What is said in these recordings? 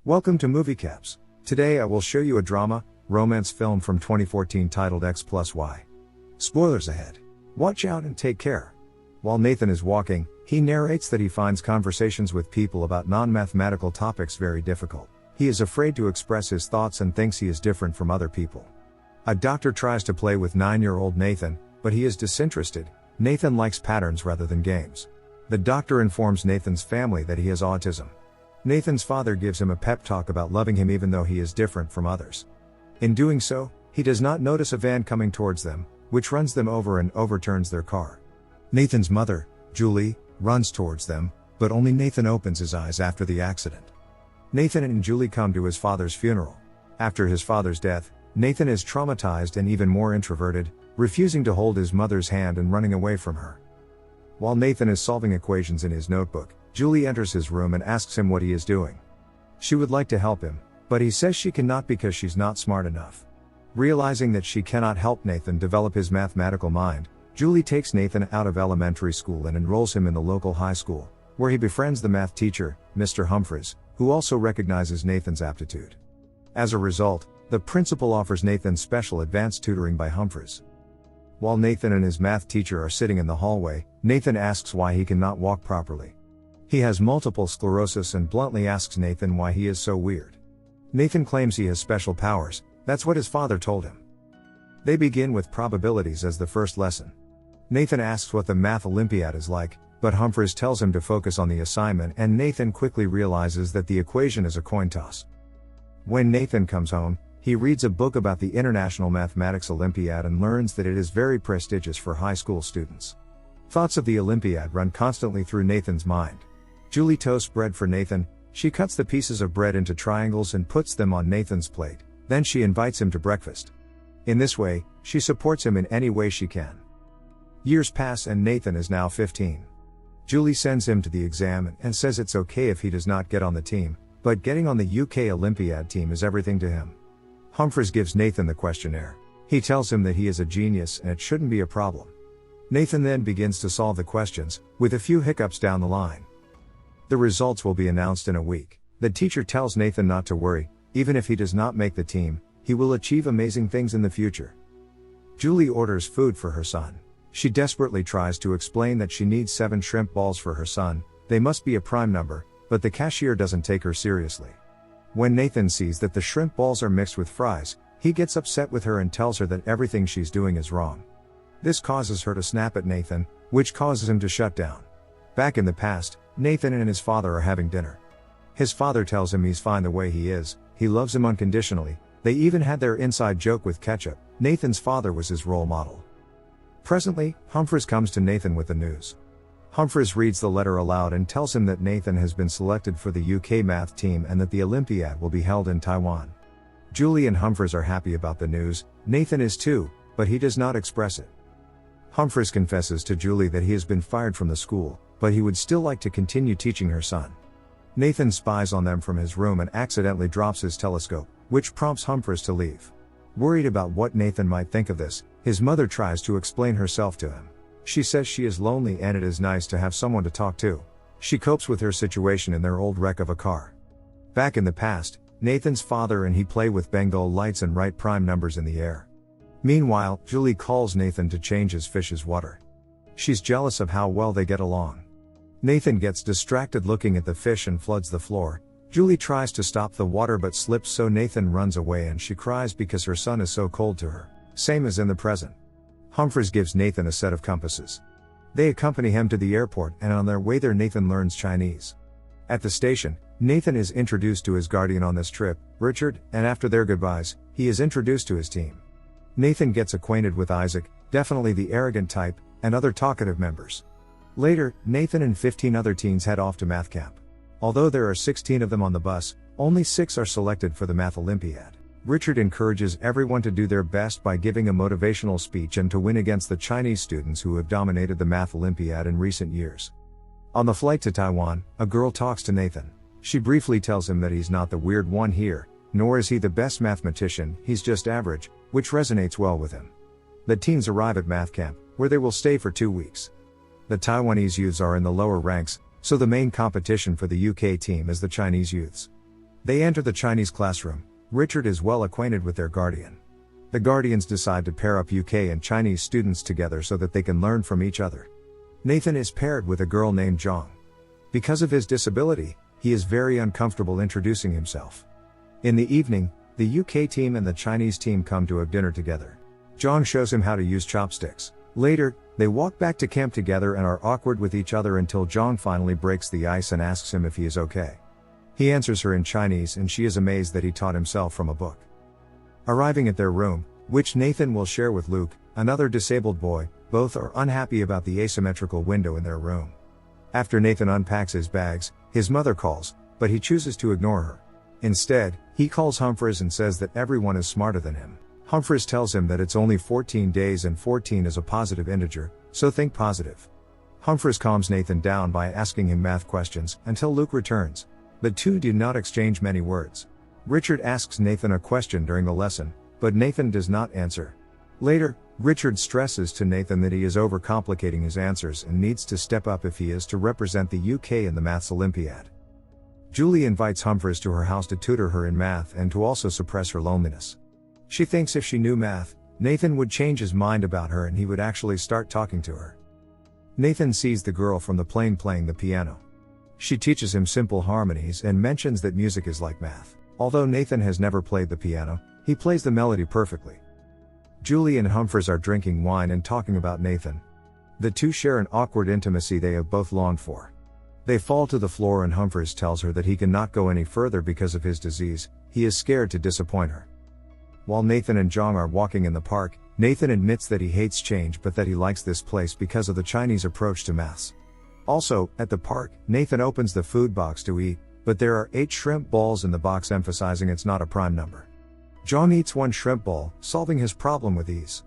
Welcome to Movie Caps. Today I will show you a drama, romance film from 2014 titled X plus Y. Spoilers ahead. Watch out and take care. While Nathan is walking, he narrates that he finds conversations with people about non-mathematical topics very difficult. He is afraid to express his thoughts and thinks he is different from other people. A doctor tries to play with 9-year-old Nathan, but he is disinterested. Nathan likes patterns rather than games. The doctor informs Nathan's family that he has autism. Nathan's father gives him a pep talk about loving him even though he is different from others. In doing so, he does not notice a van coming towards them, which runs them over and overturns their car. Nathan's mother, Julie, runs towards them, but only Nathan opens his eyes after the accident. Nathan and Julie come to his father's funeral. After his father's death, Nathan is traumatized and even more introverted, refusing to hold his mother's hand and running away from her. While Nathan is solving equations in his notebook, Julie enters his room and asks him what he is doing. She would like to help him, but he says she cannot because she's not smart enough. Realizing that she cannot help Nathan develop his mathematical mind, Julie takes Nathan out of elementary school and enrolls him in the local high school, where he befriends the math teacher, Mr. Humphries, who also recognizes Nathan's aptitude. As a result, the principal offers Nathan special advanced tutoring by Humphries. While Nathan and his math teacher are sitting in the hallway, Nathan asks why he cannot walk properly. He has multiple sclerosis and bluntly asks Nathan why he is so weird. Nathan claims he has special powers, that's what his father told him. They begin with probabilities as the first lesson. Nathan asks what the math Olympiad is like, but Humphries tells him to focus on the assignment and Nathan quickly realizes that the equation is a coin toss. When Nathan comes home, he reads a book about the International Mathematics Olympiad and learns that it is very prestigious for high school students. Thoughts of the Olympiad run constantly through Nathan's mind. Julie toasts bread for Nathan. She cuts the pieces of bread into triangles and puts them on Nathan's plate, then she invites him to breakfast. In this way, she supports him in any way she can. Years pass and Nathan is now 15. Julie sends him to the exam and says it's okay if he does not get on the team, but getting on the UK Olympiad team is everything to him. Humphries gives Nathan the questionnaire. He tells him that he is a genius and it shouldn't be a problem. Nathan then begins to solve the questions, with a few hiccups down the line. The results will be announced in a week. The teacher tells Nathan not to worry, even if he does not make the team, he will achieve amazing things in the future. Julie orders food for her son. She desperately tries to explain that she needs 7 shrimp balls for her son, they must be a prime number, but the cashier doesn't take her seriously. When Nathan sees that the shrimp balls are mixed with fries, he gets upset with her and tells her that everything she's doing is wrong. This causes her to snap at Nathan, which causes him to shut down. Back in the past, Nathan and his father are having dinner. His father tells him he's fine the way he is, he loves him unconditionally. They even had their inside joke with ketchup. Nathan's father was his role model. Presently, Humphries comes to Nathan with the news. Humphries reads the letter aloud and tells him that Nathan has been selected for the UK math team and that the Olympiad will be held in Taiwan. Julie and Humphries are happy about the news, Nathan is too, but he does not express it. Humphries confesses to Julie that he has been fired from the school, but he would still like to continue teaching her son. Nathan spies on them from his room and accidentally drops his telescope, which prompts Humphries to leave. Worried about what Nathan might think of this, his mother tries to explain herself to him. She says she is lonely and it is nice to have someone to talk to. She copes with her situation in their old wreck of a car. Back in the past, Nathan's father and he play with Bengal lights and write prime numbers in the air. Meanwhile, Julie calls Nathan to change his fish's water. She's jealous of how well they get along. Nathan gets distracted looking at the fish and floods the floor. Julie tries to stop the water but slips, so Nathan runs away and she cries because her son is so cold to her, same as in the present. Humphries gives Nathan a set of compasses. They accompany him to the airport and on their way there Nathan learns Chinese. At the station, Nathan is introduced to his guardian on this trip, Richard, and after their goodbyes, he is introduced to his team. Nathan gets acquainted with Isaac, definitely the arrogant type, and other talkative members. Later, Nathan and 15 other teens head off to math camp. Although there are 16 of them on the bus, only 6 are selected for the math Olympiad. Richard encourages everyone to do their best by giving a motivational speech and to win against the Chinese students who have dominated the math Olympiad in recent years. On the flight to Taiwan, a girl talks to Nathan. She briefly tells him that he's not the weird one here, nor is he the best mathematician, he's just average, which resonates well with him. The teens arrive at math camp, where they will stay for 2 weeks. The Taiwanese youths are in the lower ranks, so the main competition for the UK team is the Chinese youths. They enter the Chinese classroom. Richard is well acquainted with their guardian. The guardians decide to pair up UK and Chinese students together so that they can learn from each other. Nathan is paired with a girl named Zhang. Because of his disability, he is very uncomfortable introducing himself. In the evening, the UK team and the Chinese team come to have dinner together. Zhang shows him how to use chopsticks. Later, they walk back to camp together and are awkward with each other until Zhang finally breaks the ice and asks him if he is okay. He answers her in Chinese and she is amazed that he taught himself from a book. Arriving at their room, which Nathan will share with Luke, another disabled boy, both are unhappy about the asymmetrical window in their room. After Nathan unpacks his bags, his mother calls, but he chooses to ignore her. Instead, he calls Humphries and says that everyone is smarter than him. Humphries tells him that it's only 14 days and 14 is a positive integer, so think positive. Humphries calms Nathan down by asking him math questions until Luke returns. The two do not exchange many words. Richard asks Nathan a question during the lesson, but Nathan does not answer. Later, Richard stresses to Nathan that he is overcomplicating his answers and needs to step up if he is to represent the UK in the Maths Olympiad. Julie invites Humphries to her house to tutor her in math and to also suppress her loneliness. She thinks if she knew math, Nathan would change his mind about her and he would actually start talking to her. Nathan sees the girl from the plane playing the piano. She teaches him simple harmonies and mentions that music is like math. Although Nathan has never played the piano, he plays the melody perfectly. Julie and Humphries are drinking wine and talking about Nathan. The two share an awkward intimacy they have both longed for. They fall to the floor and Humphries tells her that he cannot go any further because of his disease. He is scared to disappoint her. While Nathan and Zhang are walking in the park, Nathan admits that he hates change but that he likes this place because of the Chinese approach to maths. Also, at the park, Nathan opens the food box to eat, but there are 8 shrimp balls in the box, emphasizing it's not a prime number. Zhang eats 1 shrimp ball, solving his problem with ease.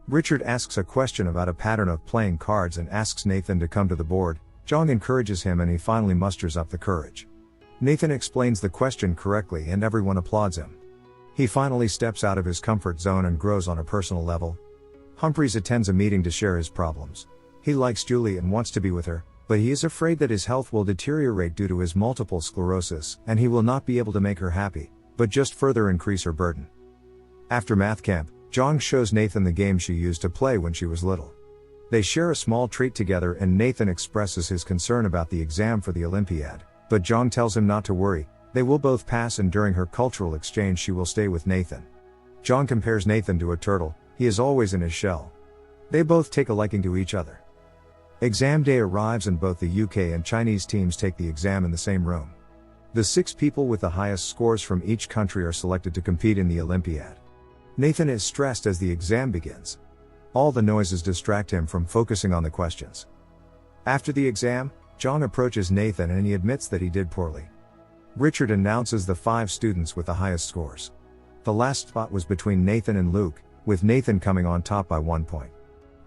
Richard asks a question about a pattern of playing cards and asks Nathan to come to the board. Zhang encourages him and he finally musters up the courage. Nathan explains the question correctly and everyone applauds him. He finally steps out of his comfort zone and grows on a personal level. Humphries attends a meeting to share his problems. He likes Julie and wants to be with her, but he is afraid that his health will deteriorate due to his multiple sclerosis and he will not be able to make her happy, but just further increase her burden. After math camp, Zhang shows Nathan the game she used to play when she was little. They share a small treat together and Nathan expresses his concern about the exam for the Olympiad, but Zhang tells him not to worry, they will both pass and during her cultural exchange she will stay with Nathan. Zhang compares Nathan to a turtle, he is always in his shell. They both take a liking to each other. Exam day arrives and both the UK and Chinese teams take the exam in the same room. The 6 people with the highest scores from each country are selected to compete in the Olympiad. Nathan is stressed as the exam begins. All the noises distract him from focusing on the questions. After the exam, Zhang approaches Nathan and he admits that he did poorly. Richard announces the 5 students with the highest scores. The last spot was between Nathan and Luke, with Nathan coming on top by 1 point.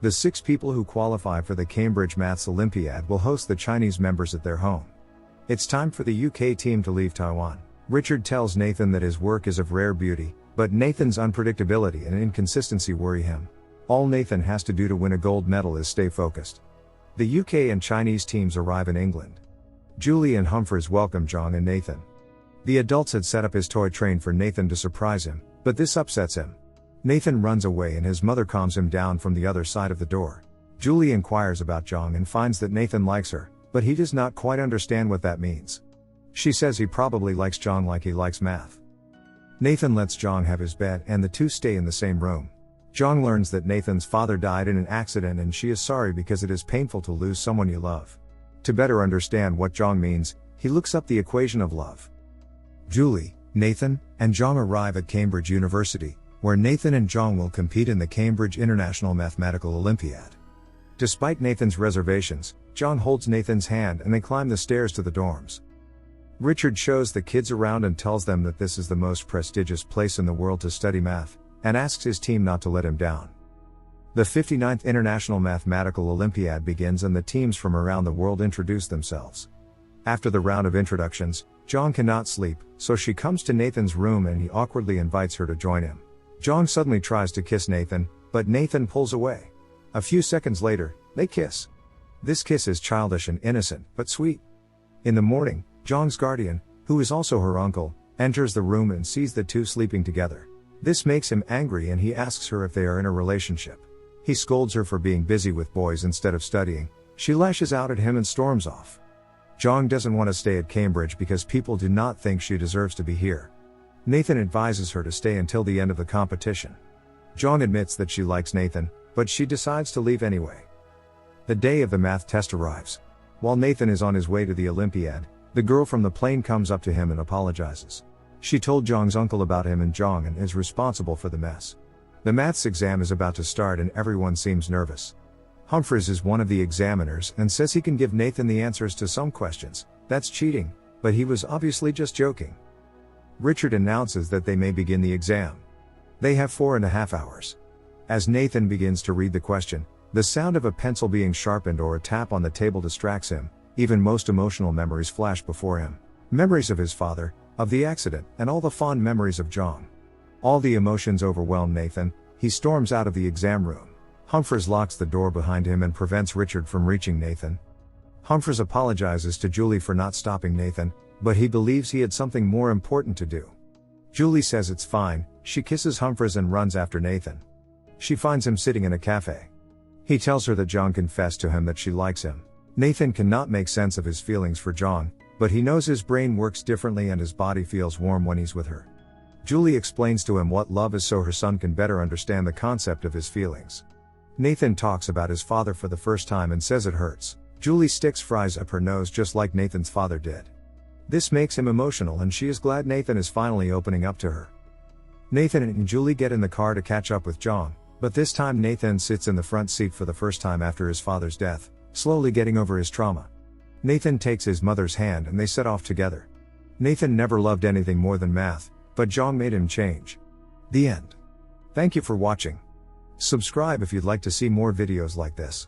The 6 people who qualify for the Cambridge Maths Olympiad will host the Chinese members at their home. It's time for the UK team to leave Taiwan. Richard tells Nathan that his work is of rare beauty, but Nathan's unpredictability and inconsistency worry him. All Nathan has to do to win a gold medal is stay focused. The UK and Chinese teams arrive in England. Julie and Humphries welcome Zhang and Nathan. The adults had set up his toy train for Nathan to surprise him, but this upsets him. Nathan runs away and his mother calms him down from the other side of the door. Julie inquires about Zhang and finds that Nathan likes her, but he does not quite understand what that means. She says he probably likes Zhang like he likes math. Nathan lets Zhang have his bed and the two stay in the same room. Zhang learns that Nathan's father died in an accident and she is sorry because it is painful to lose someone you love. To better understand what Zhang means, he looks up the equation of love. Julie, Nathan, and Zhang arrive at Cambridge University, where Nathan and Zhang will compete in the Cambridge International Mathematical Olympiad. Despite Nathan's reservations, Zhang holds Nathan's hand and they climb the stairs to the dorms. Richard shows the kids around and tells them that this is the most prestigious place in the world to study math, and asks his team not to let him down. The 59th International Mathematical Olympiad begins and the teams from around the world introduce themselves. After the round of introductions, Zhang cannot sleep, so she comes to Nathan's room and he awkwardly invites her to join him. Zhang suddenly tries to kiss Nathan, but Nathan pulls away. A few seconds later, they kiss. This kiss is childish and innocent, but sweet. In the morning, Zhang's guardian, who is also her uncle, enters the room and sees the two sleeping together. This makes him angry and he asks her if they are in a relationship. He scolds her for being busy with boys instead of studying. She lashes out at him and storms off. Jong doesn't want to stay at Cambridge because people do not think she deserves to be here. Nathan advises her to stay until the end of the competition. Jong admits that she likes Nathan, but she decides to leave anyway. The day of the math test arrives. While Nathan is on his way to the Olympiad, the girl from the plane comes up to him and apologizes. She told Jong's uncle about him and Jong and is responsible for the mess. The maths exam is about to start and everyone seems nervous. Humphries is one of the examiners and says he can give Nathan the answers to some questions. That's cheating, but he was obviously just joking. Richard announces that they may begin the exam. They have 4.5 hours. As Nathan begins to read the question, the sound of a pencil being sharpened or a tap on the table distracts him. Even most emotional memories flash before him. Memories of his father, of the accident, and all the fond memories of Jong. All the emotions overwhelm Nathan. He storms out of the exam room. Humphries locks the door behind him and prevents Richard from reaching Nathan. Humphries apologizes to Julie for not stopping Nathan, but he believes he had something more important to do. Julie says it's fine. She kisses Humphries and runs after Nathan. She finds him sitting in a cafe. He tells her that Jong confessed to him that she likes him. Nathan cannot make sense of his feelings for Jong, but he knows his brain works differently and his body feels warm when he's with her. Julie explains to him what love is so her son can better understand the concept of his feelings. Nathan talks about his father for the first time and says it hurts. Julie sticks fries up her nose just like Nathan's father did. This makes him emotional and she is glad Nathan is finally opening up to her. Nathan and Julie get in the car to catch up with Jong, but this time Nathan sits in the front seat for the first time after his father's death, slowly getting over his trauma. Nathan takes his mother's hand and they set off together. Nathan never loved anything more than math, but Jong made him change. The end. Thank you for watching. Subscribe if you'd like to see more videos like this.